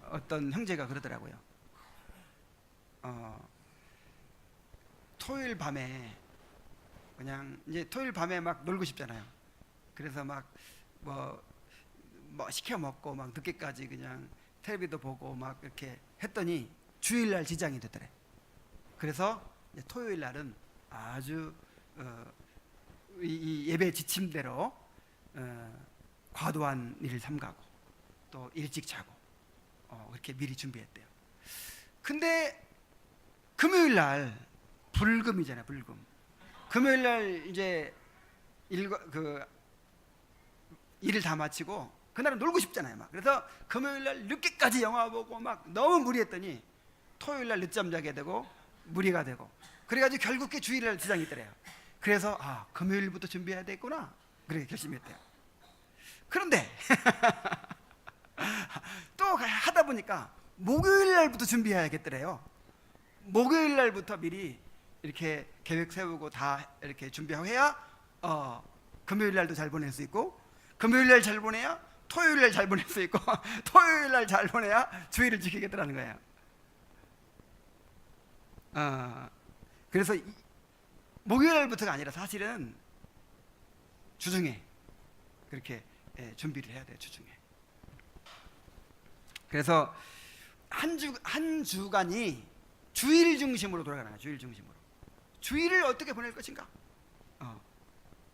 어떤 형제가 그러더라고요. 토요일 밤에 그냥 이제 토요일 밤에 막 놀고 싶잖아요. 그래서 막 뭐 시켜 먹고 막 늦게까지 그냥 텔레비도 보고 막 이렇게 했더니 주일날 지장이 되더래. 그래서 토요일 날은 아주 이 예배 지침대로 과도한 일을 삼가고 또 일찍 자고 그렇게 미리 준비했대요. 근데 금요일 날 불금이잖아요. 불금. 금요일 날 이제 일을 다 마치고 그날은 놀고 싶잖아요. 막. 그래서 금요일 날 늦게까지 영화 보고 막 너무 무리했더니 토요일 날 늦잠 자게 되고 무리가 되고 그래가지고 결국에 주일날 지장이 있더래요. 그래서 금요일부터 준비해야 되겠구나 그렇게 결심했대요. 그런데 또 하다 보니까 목요일 날부터 준비해야겠더래요. 목요일 날부터 미리 이렇게 계획 세우고 다 이렇게 준비하고 해야 금요일 날도 잘 보낼 수 있고 금요일 날 잘 보내야 토요일 날 잘 보낼 수 있고 토요일 날 잘 보내야 주일을 지키겠다는 거예요. 그래서 목요일 날부터가 아니라 사실은 주중에 그렇게 준비를 해야 돼요. 주중에. 그래서 한 주간이 주일 중심으로 돌아가는 거예요. 주일 중심으로. 주일을 어떻게 보낼 것인가?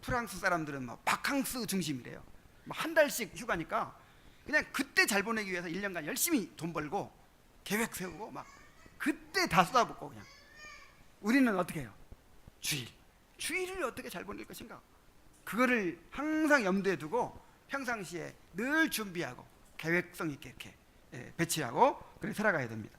프랑스 사람들은 막 바캉스 중심이래요. 한 달씩 휴가니까 그냥 그때 잘 보내기 위해서 1년간 열심히 돈 벌고 계획 세우고 막 그때 다 쏟아붓고 그냥. 우리는 어떻게 해요? 주일을 어떻게 잘 보낼 것인가? 그거를 항상 염두에 두고 평상시에 늘 준비하고 계획성 있게 이렇게 배치하고 그렇게 살아가야 됩니다.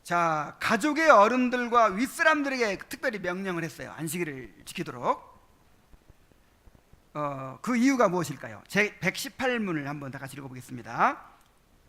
자, 가족의 어른들과 윗사람들에게 특별히 명령을 했어요. 안식일을 지키도록. 그 이유가 무엇일까요? 제 118문을 한번 다 같이 읽어보겠습니다.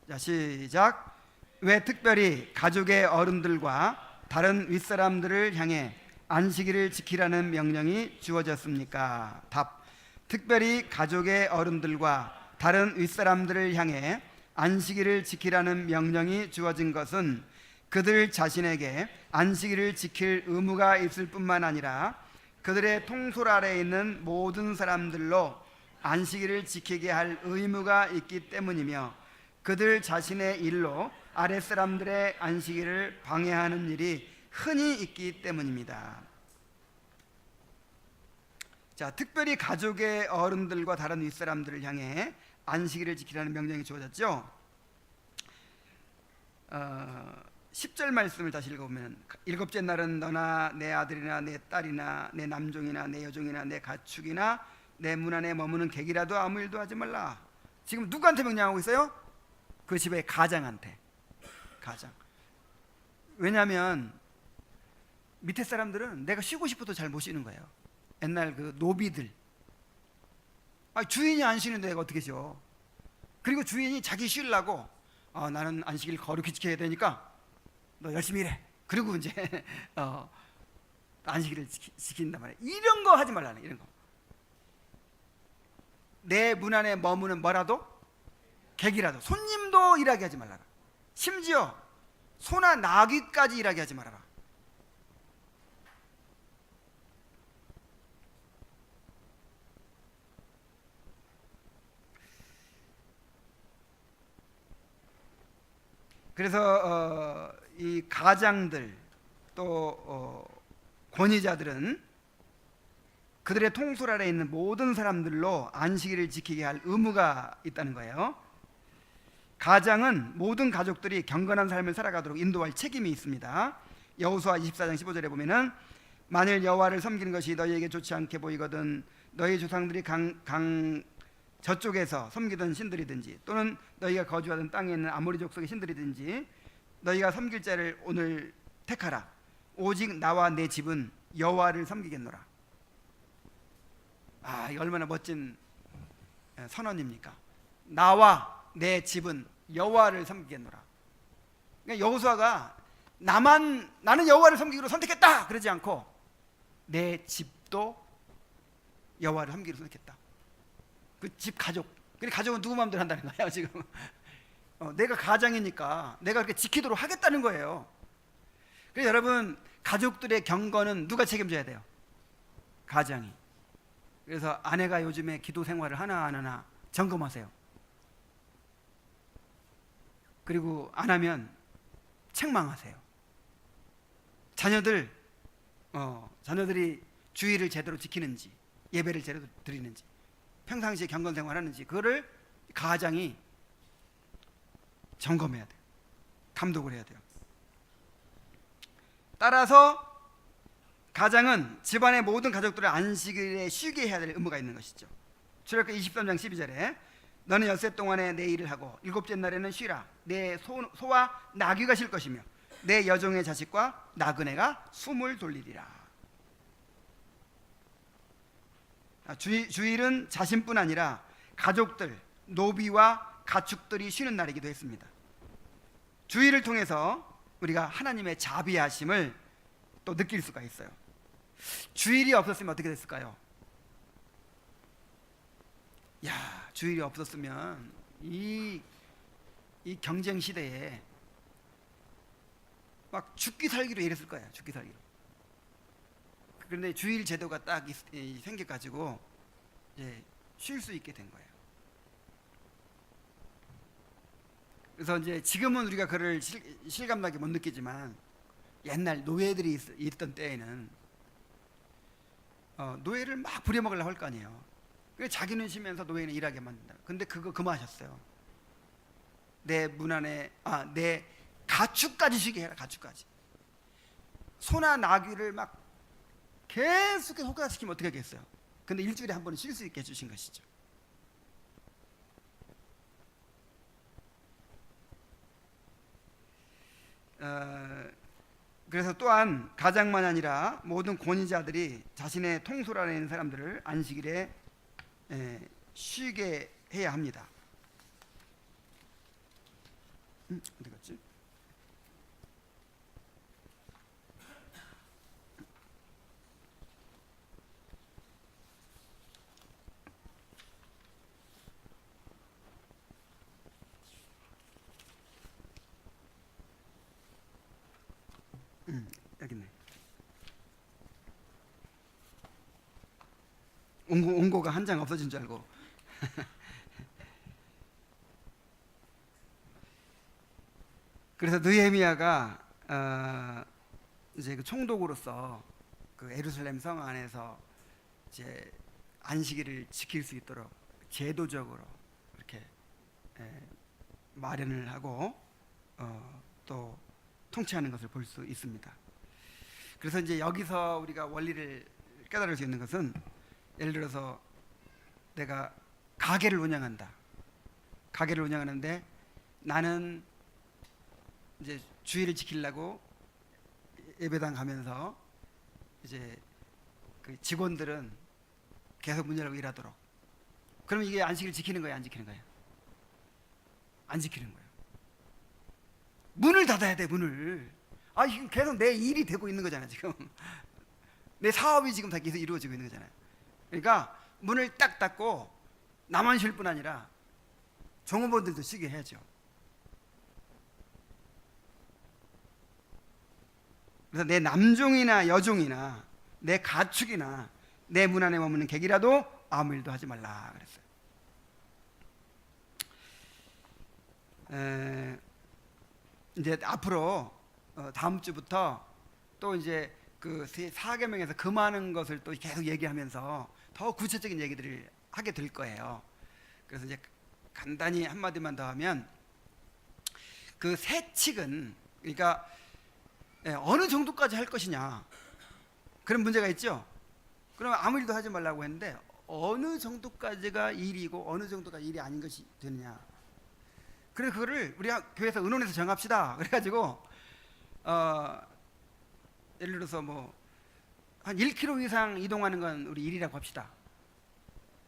자, 시작. 왜 특별히 가족의 어른들과 다른 윗사람들을 향해 안식일을 지키라는 명령이 주어졌습니까? 답. 특별히 가족의 어른들과 다른 윗사람들을 향해 안식일을 지키라는 명령이 주어진 것은 그들 자신에게 안식일을 지킬 의무가 있을 뿐만 아니라 그들의 통솔 아래에 있는 모든 사람들로 안식일을 지키게 할 의무가 있기 때문이며 그들 자신의 일로 아랫사람들의 안식일을 방해하는 일이 흔히 있기 때문입니다. 자, 특별히 가족의 어른들과 다른 윗사람들을 향해 안식일을 지키라는 명령이 주어졌죠. 10절 말씀을 다시 읽어보면, 일곱째 날은 너나 내 아들이나 내 딸이나 내 남종이나 내 여종이나 내 가축이나 내 문 안에 머무는 객이라도 아무 일도 하지 말라. 지금 누구한테 명령하고 있어요? 그 집의 가장한테. 가장. 왜냐하면 밑에 사람들은 내가 쉬고 싶어도 잘 못 쉬는 거예요. 옛날 그 노비들, 주인이 안 쉬는데 내가 어떻게 쉬어? 그리고 주인이 자기 쉬려고 나는 안식일 거룩히 지켜야 되니까 너 열심히 일해. 그리고 이제 안식일을 지킨단 말이야. 이런 거 하지 말라는, 이런 거. 내 문 안에 머무는 뭐라도? 객이라도. 손님도 일하게 하지 말라라. 심지어 소나 나귀까지 일하게 하지 말아라. 그래서 이 가장들 또 권위자들은 그들의 통솔 아래 있는 모든 사람들로 안식일을 지키게 할 의무가 있다는 거예요. 가장은 모든 가족들이 경건한 삶을 살아가도록 인도할 책임이 있습니다. 여호수아 24장 15절에 보면은, 만일 여호와를 섬기는 것이 너희에게 좋지 않게 보이거든 너희 조상들이 강 저쪽에서 섬기던 신들이든지 또는 너희가 거주하던 땅에 있는 아모리 족속의 신들이든지 너희가 섬길 자를 오늘 택하라. 오직 나와 내 집은 여호와를 섬기겠노라. 이 얼마나 멋진 선언입니까? 나와 내 집은 여호와를 섬기겠노라. 그러니까 여호수아가 나는 여호와를 섬기기로 선택했다 그러지 않고 내 집도 여호와를 섬기기로 선택했다. 그 집 가족, 그 가족은 누구 마음대로 한다는 거예요 지금. 내가 가장이니까 내가 그렇게 지키도록 하겠다는 거예요. 그래서 여러분, 가족들의 경건은 누가 책임져야 돼요? 가장이. 그래서 아내가 요즘에 기도 생활을 하나 안 하나 점검하세요. 그리고 안 하면 책망하세요. 자녀들이 주의를 제대로 지키는지, 예배를 제대로 드리는지, 평상시에 경건 생활하는지, 그거를 가장이 점검해야 돼요. 감독을 해야 돼요. 따라서 가장은 집안의 모든 가족들을 안식일에 쉬게 해야 될 의무가 있는 것이죠. 출애굽기 23장 12절에 너는 엿새 동안에 내 일을 하고 일곱째 날에는 쉬라. 내 소와 나귀가 쉴 것이며 내 여종의 자식과 나그네가 숨을 돌리리라. 주일은 자신뿐 아니라 가족들, 노비와 가축들이 쉬는 날이기도 했습니다. 주일을 통해서 우리가 하나님의 자비하심을 또 느낄 수가 있어요. 주일이 없었으면 어떻게 됐을까요? 주일이 없었으면 이 경쟁 시대에 막 죽기 살기로 이랬을 거예요. 죽기 살기로. 그런데 주일 제도가 딱 생겨가지고 쉴 수 있게 된 거예요. 그래서 이제 지금은 우리가 그를 실감나게 못 느끼지만 옛날 노예들이 있던 때에는 노예를 막 부려먹으려고 할 거 아니에요. 그래서 자기는 쉬면서 노예는 일하게 만든다. 근데 그거 그만하셨어요. 내 문 안에 내 가축까지 쉬게 해라. 가축까지. 소나 나귀를 막 계속해서 호가시키면 어떻게 하겠어요? 근데 일주일에 한 번은 쉴 수 있게 해주신 것이죠. 그래서 또한 가장만 아니라 모든 권위자들이 자신의 통솔 안에 있는 사람들을 안식일에 쉬게 해야 합니다. 어디 갔지? 여기 있네. 온고가 한 장 없어진 줄 알고. 그래서 느헤미야가 이제 그 총독으로서 그 예루살렘 성 안에서 이제 안식일을 지킬 수 있도록 제도적으로 이렇게 마련을 하고 또 통치하는 것을 볼 수 있습니다. 그래서 이제 여기서 우리가 원리를 깨달을 수 있는 것은, 예를 들어서 내가 가게를 운영한다. 가게를 운영하는데 나는 이제 주의를 지키려고 예배당 가면서 이제 그 직원들은 계속 문 열고 일하도록. 그럼 이게 안식일 지키는 거예요, 안 지키는 거예요? 안 지키는 거예요. 문을 닫아야 돼, 문을. 지금 계속 내 일이 되고 있는 거잖아, 지금. 내 사업이 지금 다 계속 이루어지고 있는 거잖아요. 그러니까 문을 딱 닫고 나만 쉴 뿐 아니라 종업원들도 쉬게 해야죠. 그래서 내 남종이나 여종이나 내 가축이나 내 문 안에 머무는 객이라도 아무 일도 하지 말라 그랬어요. 이제 앞으로 다음 주부터 또 이제 그 4계명에서 금하는 것을 또 계속 얘기하면서 더 구체적인 얘기들을 하게 될 거예요. 그래서 이제 간단히 한마디만 더 하면, 그 세칙은, 그러니까 어느 정도까지 할 것이냐, 그런 문제가 있죠. 그러면 아무 일도 하지 말라고 했는데 어느 정도까지가 일이고 어느 정도가 일이 아닌 것이 되느냐. 그래서 그거를 우리 교회에서 의논해서 정합시다. 그래가지고 예를 들어서 뭐 한 1km 이상 이동하는 건 우리 일이라고 합시다.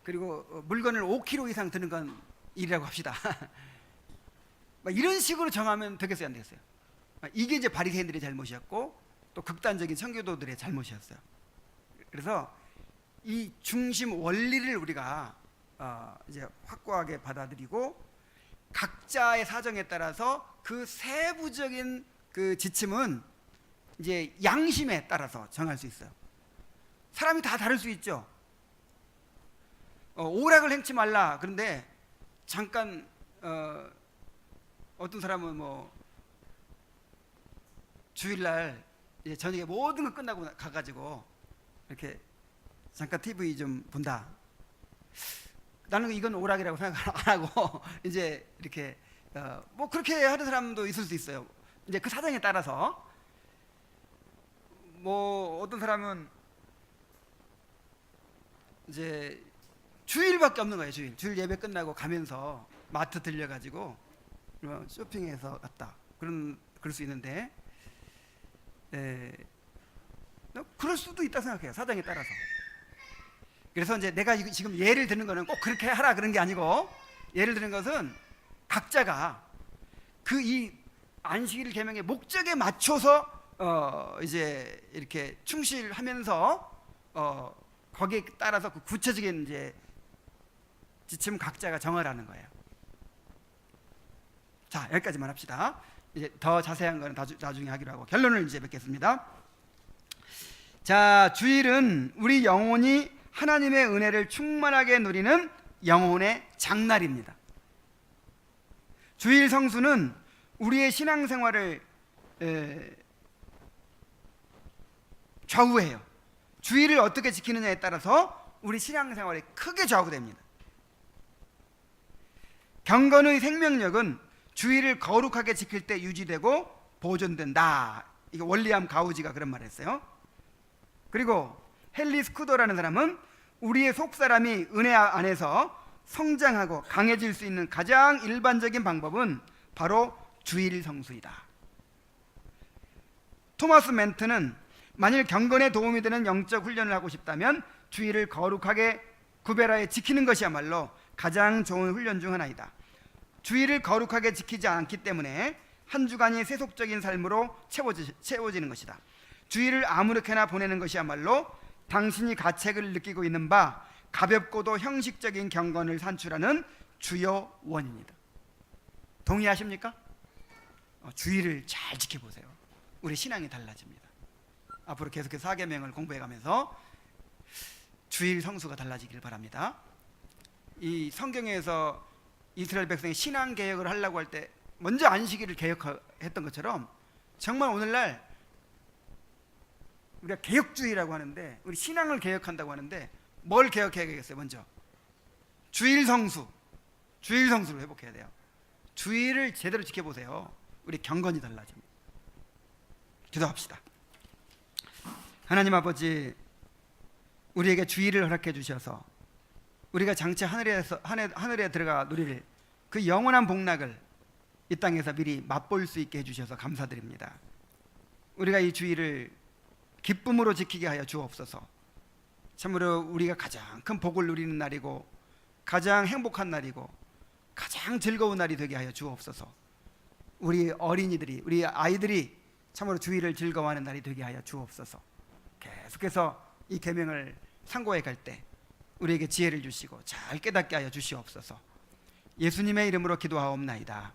그리고 물건을 5km 이상 드는 건 일이라고 합시다. 막 이런 식으로 정하면 되겠어요, 안 되겠어요? 이게 이제 바리새인들의 잘못이었고 또 극단적인 청교도들의 잘못이었어요. 그래서 이 중심 원리를 우리가 이제 확고하게 받아들이고, 각자의 사정에 따라서 그 세부적인 그 지침은 이제 양심에 따라서 정할 수 있어요. 사람이 다 다를 수 있죠. 오락을 행치 말라. 그런데 잠깐 어떤 사람은 뭐 주일날 이제 저녁에 모든 거 끝나고 가가지고 이렇게 잠깐 TV 좀 본다. 나는 이건 오락이라고 생각 안 하고 이제 이렇게 뭐 그렇게 하는 사람도 있을 수 있어요. 이제 그 사정에 따라서 뭐 어떤 사람은 이제 주일밖에 없는 거예요. 주일 예배 끝나고 가면서 마트 들려가지고 쇼핑해서 갔다. 그럴 수 있는데, 그럴 수도 있다 생각해요. 사정에 따라서. 그래서 이제 내가 지금 예를 드는 거는 꼭 그렇게 하라 그런 게 아니고, 예를 드는 것은 각자가 그 이 안식일 계명의 목적에 맞춰서 이제 이렇게 충실하면서 거기에 따라서 그 구체적인 이제 지침 각자가 정하라는 거예요. 자, 여기까지만 합시다. 이제 더 자세한 거는 나중에 하기로 하고 결론을 이제 맺겠습니다. 자, 주일은 우리 영혼이 하나님의 은혜를 충만하게 누리는 영혼의 장날입니다. 주일 성수는 우리의 신앙생활을 좌우해요. 주일을 어떻게 지키느냐에 따라서 우리 신앙생활이 크게 좌우됩니다. 경건의 생명력은 주일을 거룩하게 지킬 때 유지되고 보존된다. 이게 월리암 가우지가 그런 말을 했어요. 그리고 헨리 스쿠더라는 사람은 우리의 속사람이 은혜 안에서 성장하고 강해질 수 있는 가장 일반적인 방법은 바로 주일 성수이다. 토마스 멘트는 만일 경건에 도움이 되는 영적 훈련을 하고 싶다면 주일을 거룩하게 구별하여 지키는 것이야말로 가장 좋은 훈련 중 하나이다. 주일을 거룩하게 지키지 않기 때문에 한 주간이 세속적인 삶으로 채워지는 것이다. 주일을 아무렇게나 보내는 것이야말로 당신이 가책을 느끼고 있는 바 가볍고도 형식적인 경건을 산출하는 주요 원인이다. 동의하십니까? 주일을 잘 지켜보세요. 우리 신앙이 달라집니다. 앞으로 계속해서 4계명을 공부해가면서 주일 성수가 달라지길 바랍니다. 이 성경에서 이스라엘 백성이 신앙 개혁을 하려고 할 때 먼저 안식일을 개혁했던 것처럼 정말 오늘날 우리가 개혁주의라고 하는데, 우리 신앙을 개혁한다고 하는데 뭘 개혁해야겠어요? 먼저 주일 성수를 회복해야 돼요. 주일을 제대로 지켜보세요. 우리 경건이 달라집니다. 기도합시다. 하나님 아버지, 우리에게 주일을 허락해 주셔서 우리가 장차 하늘에 들어가 누릴 그 영원한 복락을 이 땅에서 미리 맛볼 수 있게 해주셔서 감사드립니다. 우리가 이 주일을 기쁨으로 지키게 하여 주옵소서. 참으로 우리가 가장 큰 복을 누리는 날이고 가장 행복한 날이고 가장 즐거운 날이 되게 하여 주옵소서. 우리 어린이들이, 우리 아이들이 참으로 주일을 즐거워하는 날이 되게 하여 주옵소서. 계속해서 이 계명을 상고해 갈 때 우리에게 지혜를 주시고 잘 깨닫게 하여 주시옵소서. 예수님의 이름으로 기도하옵나이다.